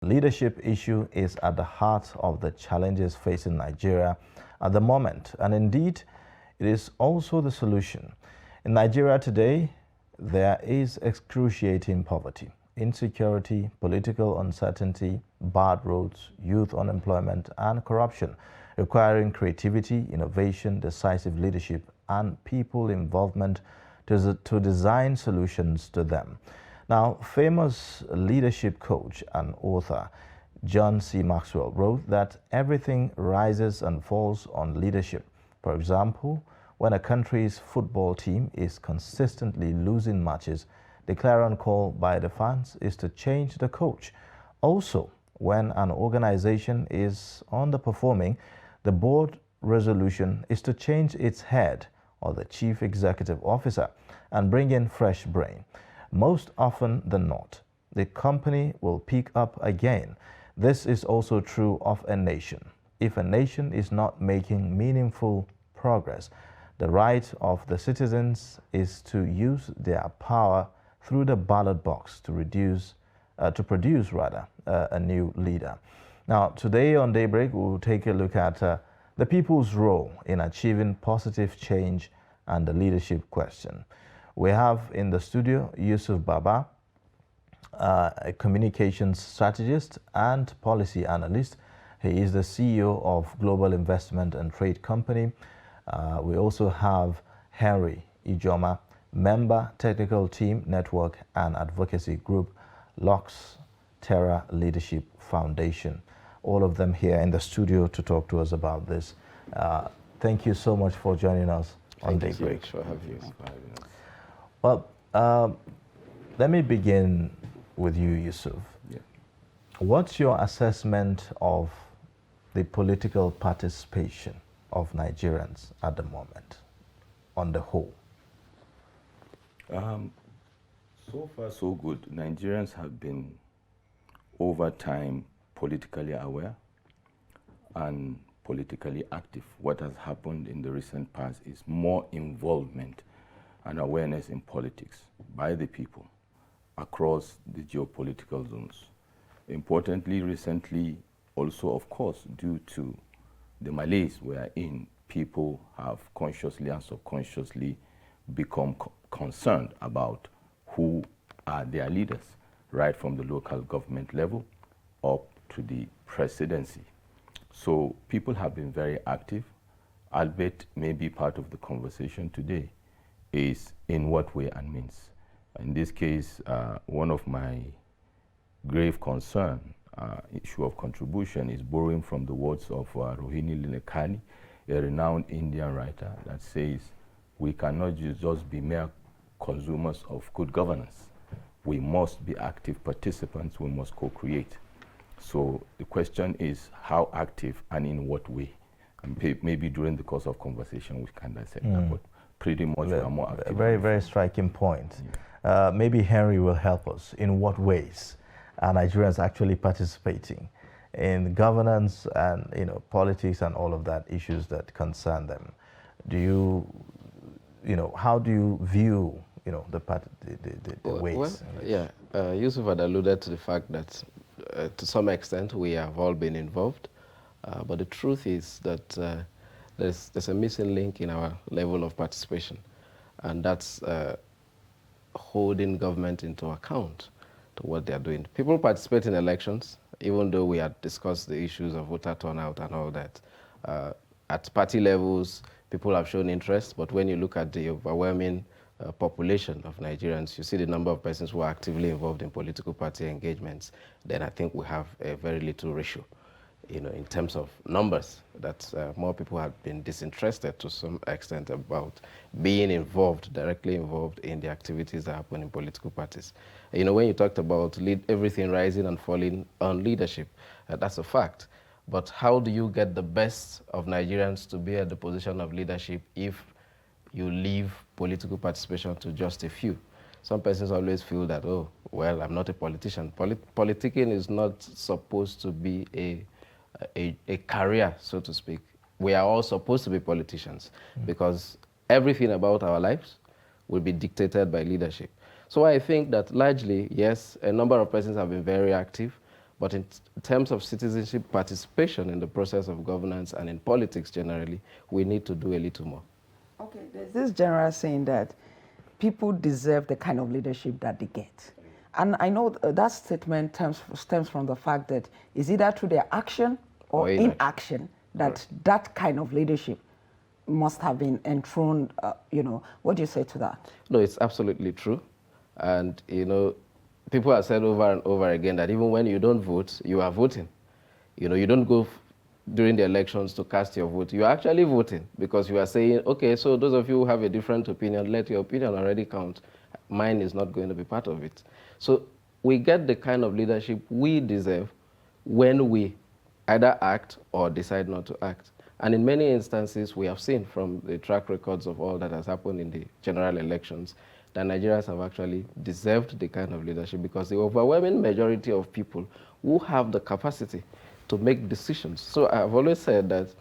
Leadership issue is at the heart of the challenges facing Nigeria at the moment, and indeed, it is also the solution. In Nigeria today, there is excruciating poverty, insecurity, political uncertainty, bad roads, youth unemployment, and corruption, requiring creativity, innovation, decisive leadership, and people involvement to design solutions to them. Now, famous leadership coach and author John C. Maxwell wrote that everything rises and falls on leadership. For example, when a country's football team is consistently losing matches, the clarion call by the fans is to change the coach. Also, when an organization is underperforming, the board resolution is to change its head or the chief executive officer and bring in fresh brain. Most often than not, the company will pick up again. This is also true of a nation. If a nation is not making meaningful progress, the right of the citizens is to use their power through the ballot box to produce a new leader. Now, today on Daybreak, we will take a look at the people's role in achieving positive change and the leadership question. We have in the studio Yusuf Baba, a communications strategist and policy analyst. He is the CEO of Global Investment and Trade Company. We also have Henry Ijoma, member technical team network and advocacy group, Lux Terra Leadership Foundation. All of them here in the studio to talk to us about this. Thank you so much for joining us on Daybreak. Thank you for having us. Well, let me begin with you, Yusuf. Yeah. What's your assessment of the political participation of Nigerians at the moment, on the whole? So far, so good. Nigerians have been, over time, politically aware and politically active. What has happened in the recent past is more involvement and awareness in politics by the people across the geopolitical zones. Importantly, recently, also, of course, due to the malaise we are in, people have consciously and subconsciously become concerned about who are their leaders, right from the local government level up to the presidency. So people have been very active, albeit maybe part of the conversation today is in what way and means. In this case, one of my grave concern, issue of contribution, is borrowing from the words of Rohini Lilekani, a renowned Indian writer, that says, we cannot just be mere consumers of good governance. We must be active participants, we must co-create. So the question is, how active and in what way? And maybe during the course of conversation we can dissect that, but pretty much we are more active. A very, very striking point. Yeah. Maybe Henry will help us. In what ways are Nigerians actually participating in governance and politics and all of that issues that concern them? Do you, how do you view the ways? Well, Yusuf had alluded to the fact that to some extent we have all been involved, but the truth is that there's a missing link in our level of participation, and that's holding government into account to what they're doing. People participate in elections, even though we had discussed the issues of voter turnout and all that. At party levels, people have shown interest, but when you look at the overwhelming population of Nigerians, you see the number of persons who are actively involved in political party engagements, then I think we have a very little ratio. In terms of numbers, that more people have been disinterested to some extent about being involved, directly involved in the activities that happen in political parties. When you talked about everything rising and falling on leadership, that's a fact. But how do you get the best of Nigerians to be at the position of leadership if you leave political participation to just a few? Some persons always feel that, oh, well, I'm not a politician. Politicking is not supposed to be a career, so to speak. We are all supposed to be politicians because everything about our lives will be dictated by leadership. So I think that largely, yes, a number of persons have been very active, But in terms of citizenship participation in the process of governance and in politics generally, we need to do a little more. Okay, there's this general saying that people deserve the kind of leadership that they get. And I know that statement stems from the fact that it's either through their action or inaction that that kind of leadership must have been enthroned. What do you say to that? No, it's absolutely true. And, people have said over and over again that even when you don't vote, you are voting. You don't go during the elections to cast your vote. You are actually voting because you are saying, okay, so those of you who have a different opinion, let your opinion already count. Mine is not going to be part of it. So we get the kind of leadership we deserve when we either act or decide not to act. And in many instances, we have seen from the track records of all that has happened in the general elections that Nigerians have actually deserved the kind of leadership because the overwhelming majority of people who have the capacity to make decisions. So I've always said that,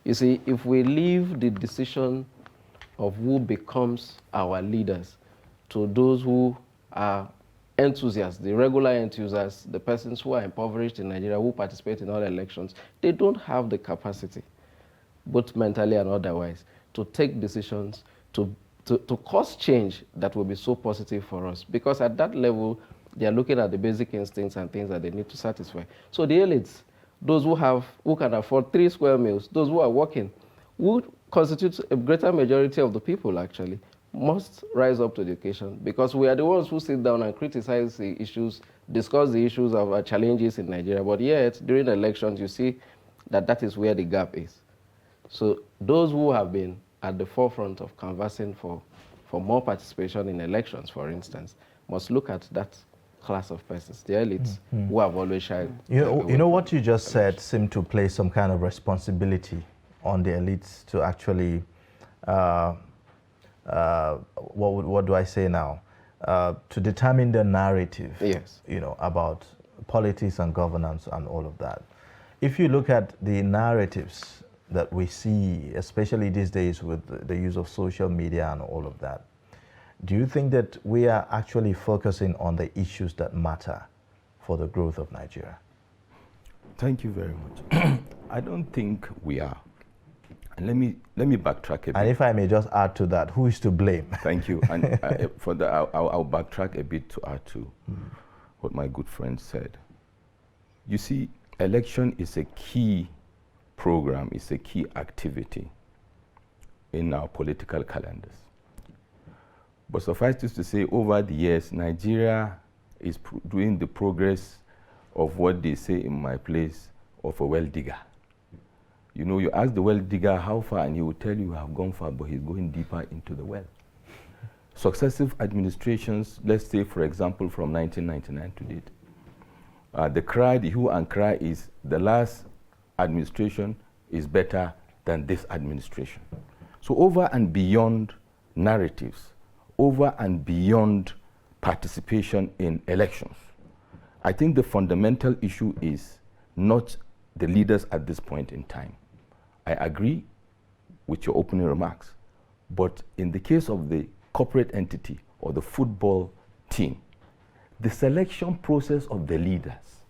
you see, if we leave the decision of who becomes our leaders to those who are enthusiasts, the regular enthusiasts, the persons who are impoverished in Nigeria, who participate in all elections, they don't have the capacity, both mentally and otherwise, to take decisions, to cause change that will be so positive for us. Because at that level, they are looking at the basic instincts and things that they need to satisfy. So the elites, those who can afford 3 square meals, those who are working, who constitute a greater majority of the people actually, must rise up to the occasion because we are the ones who sit down and criticize the issues, discuss the issues of our challenges in Nigeria. But yet, during the elections, you see that is where the gap is. So those who have been at the forefront of canvassing for more participation in elections, for instance, must look at that class of persons, the elites, who have always shied. You know what you just said seemed to place some kind of responsibility on the elites to actually, what do I say now? To determine the narrative, yes, about politics and governance and all of that. If you look at the narratives that we see, especially these days with the use of social media and all of that, do you think that we are actually focusing on the issues that matter for the growth of Nigeria? Thank you very much. I don't think we are. And let me backtrack a bit. And if I may just add to that, who is to blame? Thank you. And for that, I'll backtrack a bit to add to what my good friend said. You see, election is a key program, it's a key activity in our political calendars. But suffice it to say, over the years, Nigeria is doing the progress of what they say in my place of a well digger. You ask the well digger how far, and he will tell you have gone far, but he's going deeper into the well. Successive administrations, let's say, for example, from 1999 to date, the hue and cry is the last administration is better than this administration. So over and beyond narratives, over and beyond participation in elections, I think the fundamental issue is not the leaders at this point in time. I agree with your opening remarks, but in the case of the corporate entity or the football team, the selection process of the leaders,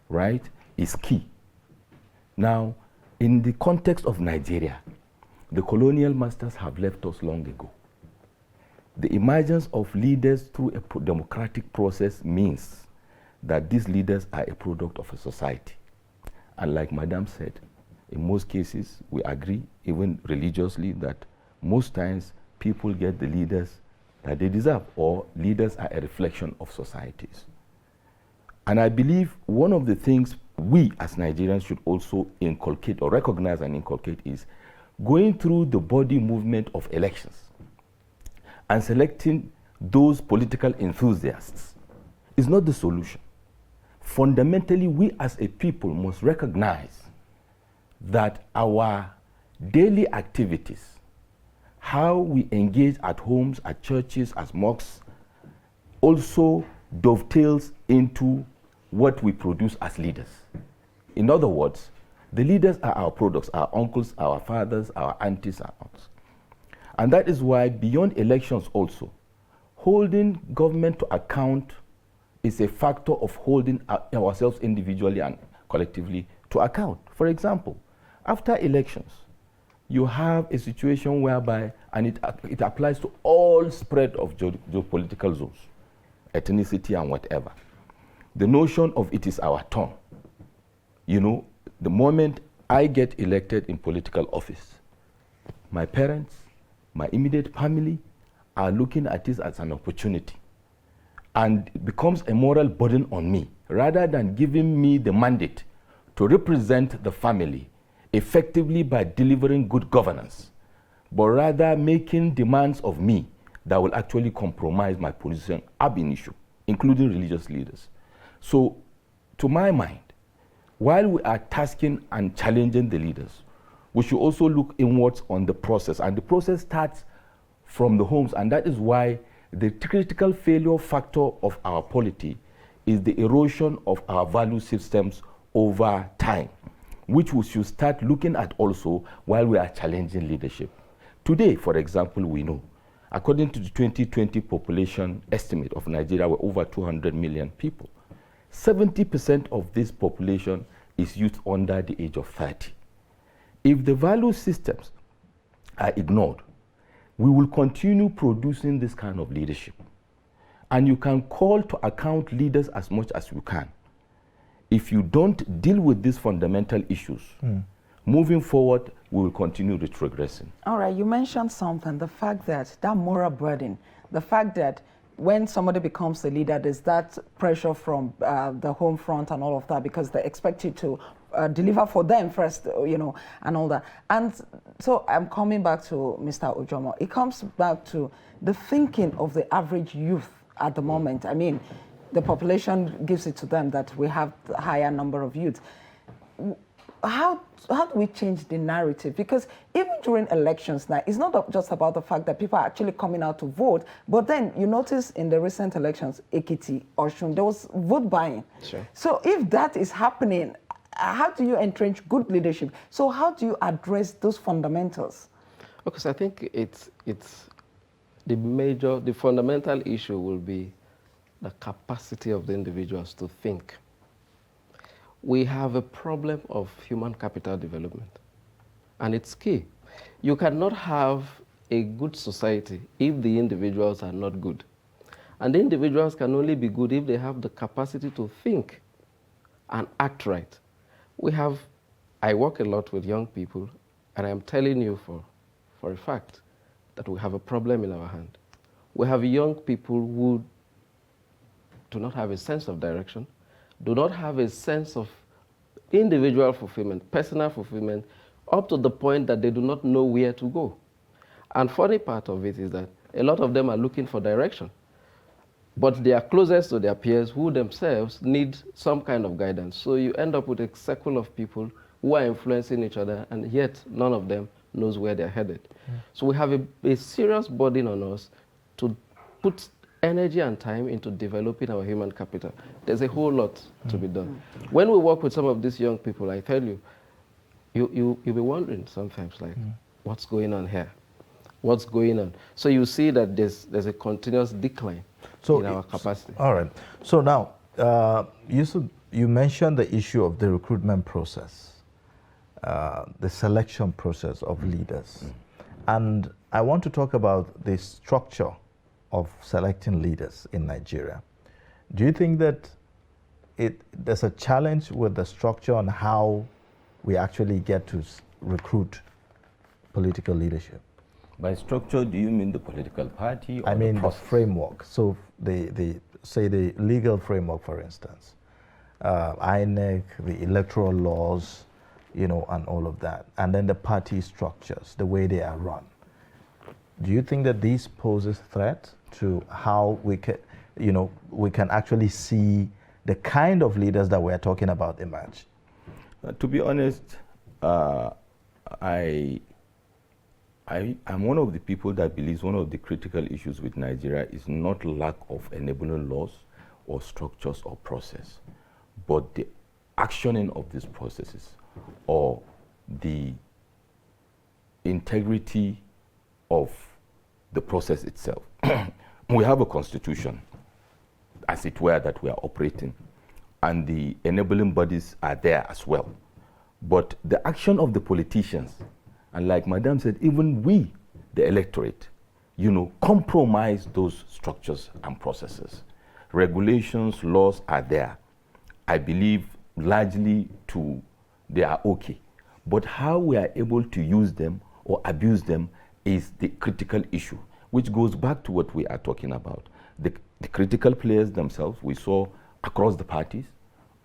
right, is key. Now, in the context of Nigeria, the colonial masters have left us long ago. The emergence of leaders through a democratic process means that these leaders are a product of a society. And like Madam said, in most cases, we agree, even religiously, that most times people get the leaders that they deserve, or leaders are a reflection of societies. And I believe one of the things we as Nigerians should also inculcate or recognize and inculcate is going through the body movement of elections and selecting those political enthusiasts is not the solution. Fundamentally, we as a people must recognize that our daily activities, how we engage at homes, at churches, as mosques, also dovetails into what we produce as leaders. In other words, the leaders are our products, our uncles, our fathers, our aunties, our aunts. And that is why beyond elections also, holding government to account is a factor of holding ourselves individually and collectively to account. For example, after elections, you have a situation whereby, and it applies to all spread of geopolitical zones, ethnicity and whatever. The notion of it is our turn. You know, the moment I get elected in political office, my parents, my immediate family are looking at this as an opportunity. And it becomes a moral burden on me, rather than giving me the mandate to represent the family effectively by delivering good governance, but rather making demands of me that will actually compromise my position ab initio, including religious leaders. So, to my mind, while we are tasking and challenging the leaders, we should also look inwards on the process. And the process starts from the homes, and that is why the critical failure factor of our polity is the erosion of our value systems over time, which we should start looking at also while we are challenging leadership. Today, for example, we know, according to the 2020 population estimate of Nigeria, we're over 200 million people. 70% of this population is youth under the age of 30. If the value systems are ignored, we will continue producing this kind of leadership. And you can call to account leaders as much as you can. If you don't deal with these fundamental issues, moving forward, we will continue retrogressing. All right, you mentioned something, the fact that moral burden, the fact that when somebody becomes a leader, there's that pressure from the home front and all of that, because they expect you to deliver for them first, you know, and all that. And so I'm coming back to Mr. Ojomo. It comes back to the thinking of the average youth at the moment. I mean, the population gives it to them that we have a higher number of youth. How do we change the narrative? Because even during elections now, it's not just about the fact that people are actually coming out to vote, but then you notice in the recent elections, Ekiti, Oshun, there was vote buying. Sure. So if that is happening, how do you entrench good leadership? So how do you address those fundamentals? Because I think it's the fundamental issue will be the capacity of the individuals to think. We have a problem of human capital development, and it's key. You cannot have a good society if the individuals are not good. And the individuals can only be good if they have the capacity to think and act right. I work a lot with young people, and I'm telling you for a fact that we have a problem in our hand. We have young people who do not have a sense of direction, do not have a sense of individual fulfillment, personal fulfillment, up to the point that they do not know where to go. And funny part of it is that a lot of them are looking for direction, but they are closest to their peers who themselves need some kind of guidance. So you end up with a circle of people who are influencing each other, and yet none of them knows where they're headed. So we have a serious burden on us to put energy and time into developing our human capital. There's a whole lot to be done. When we work with some of these young people, I tell you, you'll be wondering sometimes, like, what's going on here? What's going on? So you see that there's a continuous decline in our capacity. All right. So now, you mentioned the issue of the recruitment process, the selection process of leaders. And I want to talk about the structure of selecting leaders in Nigeria. Do you think that there's a challenge with the structure on how we actually get to recruit political leadership? By structure, do you mean the political party or I mean the framework. So say the legal framework, for instance, INEC, the electoral laws, you know, and all of that, and then the party structures, the way they are run. Do you think that this poses threat to how we can actually see the kind of leaders that we're talking about emerge? To be honest, I'm one of the people that believes one of the critical issues with Nigeria is not lack of enabling laws or structures or process, but the actioning of these processes or the integrity of the process itself. We have a constitution as it were, that we are operating. And the enabling bodies are there as well. But the action of the politicians, and like Madam said, even we, the electorate, compromise those structures and processes. Regulations, laws are there. I believe largely they are okay. But how we are able to use them or abuse them is the critical issue, which goes back to what we are talking about. The critical players themselves, we saw across the parties,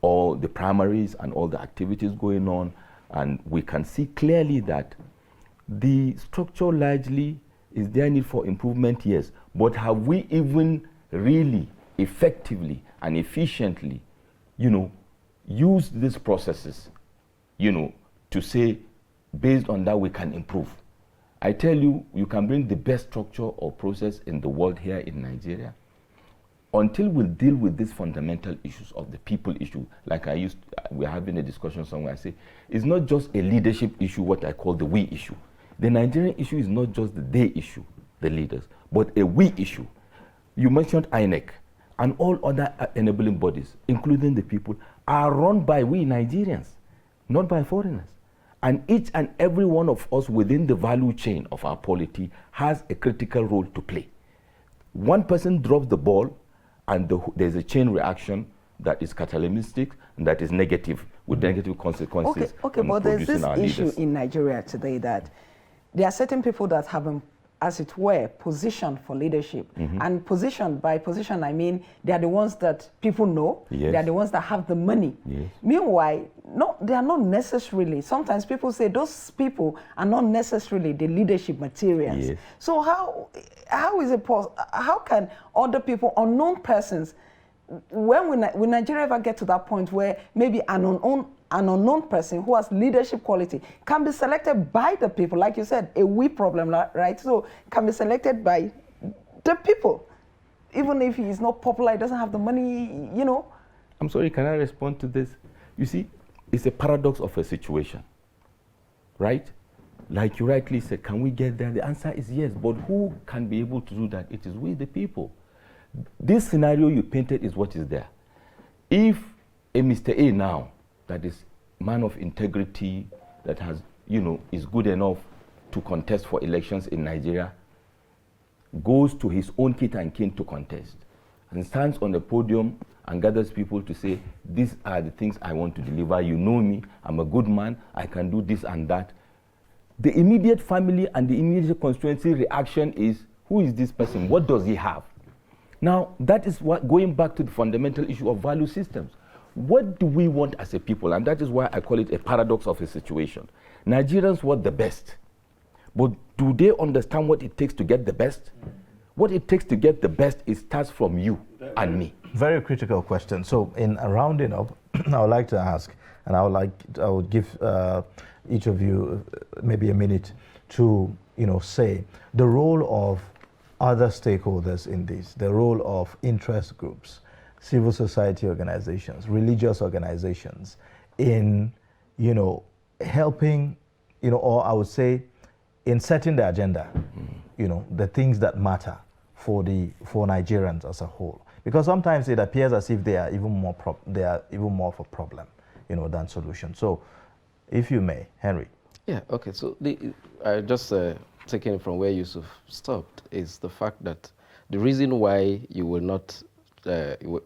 all the primaries and all the activities going on, and we can see clearly that the structure largely is there need for improvement, yes, but have we even really effectively and efficiently, used these processes, to say, based on that we can improve? I tell you, you can bring the best structure or process in the world here in Nigeria. Until we deal with these fundamental issues of the people issue, like we're having a discussion somewhere, I say, it's not just a leadership issue, what I call the we issue. The Nigerian issue is not just the they issue, the leaders, but a we issue. You mentioned INEC, and all other enabling bodies, including the people, are run by we Nigerians, not by foreigners. And each and every one of us within the value chain of our polity has a critical role to play. One person drops the ball, and there's a chain reaction that is catalytic and that is negative, with negative consequences. Okay, but there's this issue in Nigeria today that there are certain people that have, as it were, positioned for leadership. And by position, I mean they are the ones that people know, they are the ones that have the money. Meanwhile, they are not necessarily, sometimes people say those people are not necessarily the leadership materials. So how is it possible? How can other people, unknown persons, when Nigeria ever get to that point where maybe an unknown person who has leadership quality can be selected by the people, like you said, a we problem, right? So can be selected by the people, even if he is not popular, he doesn't have the money, I'm sorry, can I respond to this? You see, it's a paradox of a situation, right? Like you rightly said, can we get there? The answer is yes, but who can be able to do that? It is we, the people. This scenario you painted is what is there. If a Mr. A now, that is man of integrity, that has, is good enough to contest for elections in Nigeria, goes to his own kith and kin to contest, and stands on the podium and gathers people to say, these are the things I want to deliver, you know me, I'm a good man, I can do this and that. The immediate family and the immediate constituency reaction is, who is this person? What does he have? Now, that is what, going back to the fundamental issue of value systems. What do we want as a people? And that is why I call it a paradox of a situation. Nigerians want the best, but do they understand what it takes to get the best? What it takes to get the best, it starts from you and me. Very critical question. So in rounding up, I would like to ask, and I would give each of you maybe a minute to, say the role of other stakeholders in this, the role of interest groups, civil society organizations, religious organizations in, helping, or I would say in setting the agenda, the things that matter for Nigerians as a whole. Because sometimes it appears as if they are even more of a problem, than solution. So, if you may, Henry. Yeah. Okay. So just taking from where Yusuf stopped is the fact that the reason why you will not,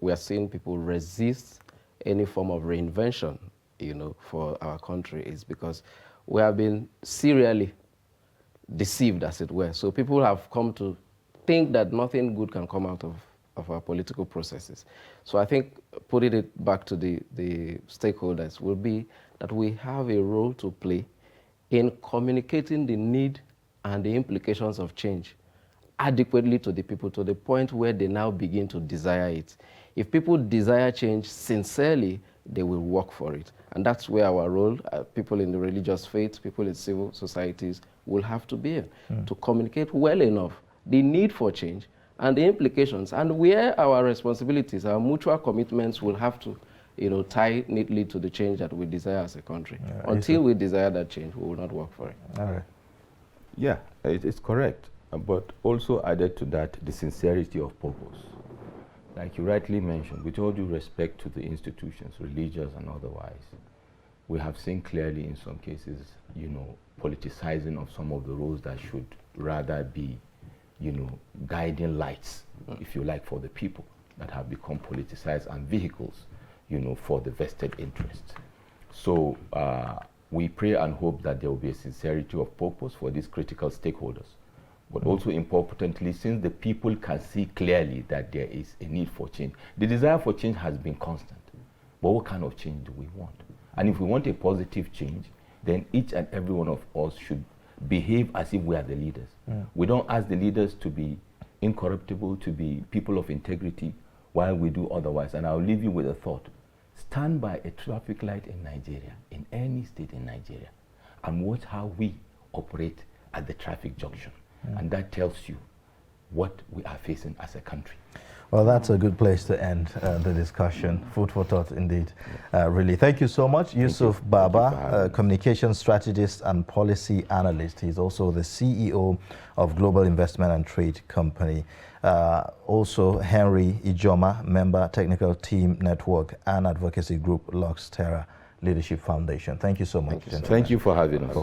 we are seeing people resist any form of reinvention, for our country is because we have been serially deceived, as it were. So people have come to think that nothing good can come out of our political processes. So I think putting it back to the stakeholders will be that we have a role to play in communicating the need and the implications of change adequately to the people, to the point where they now begin to desire it. If people desire change sincerely, they will work for it. And that's where our role, people in the religious faith, people in civil societies, will have to be to communicate well enough the need for change and the implications, and where our responsibilities, our mutual commitments will have to tie neatly to the change that we desire as a country. Until we desire that change, we will not work for it. All right. Yeah, it is correct. But also added to that, the sincerity of purpose. Like you rightly mentioned, with all due respect to the institutions, religious and otherwise, we have seen clearly in some cases, you know, politicizing of some of the roles that should rather be, you know, guiding lights, if you like, for the people, that have become politicized and vehicles, you know, for the vested interests. So we pray and hope that there will be a sincerity of purpose for these critical stakeholders. But also importantly, since the people can see clearly that there is a need for change, the desire for change has been constant. But what kind of change do we want? And if we want a positive change, then each and every one of us should behave as if we are the leaders. We don't ask the leaders to be incorruptible, to be people of integrity, while we do otherwise. And I'll leave you with a thought. Stand by a traffic light in Nigeria, in any state in Nigeria, and watch how we operate at the traffic junction. And that tells you what we are facing as a country. Well, that's a good place to end the discussion. Food for thought indeed. Really. Thank you so much. Yusuf Baba, communication strategist and policy analyst. He's also the CEO of Global Investment and Trade Company. Also, Henry Ijoma, member Technical Team Network and Advocacy Group, Lux Terra Leadership Foundation. Thank you so much. Thank you for having us.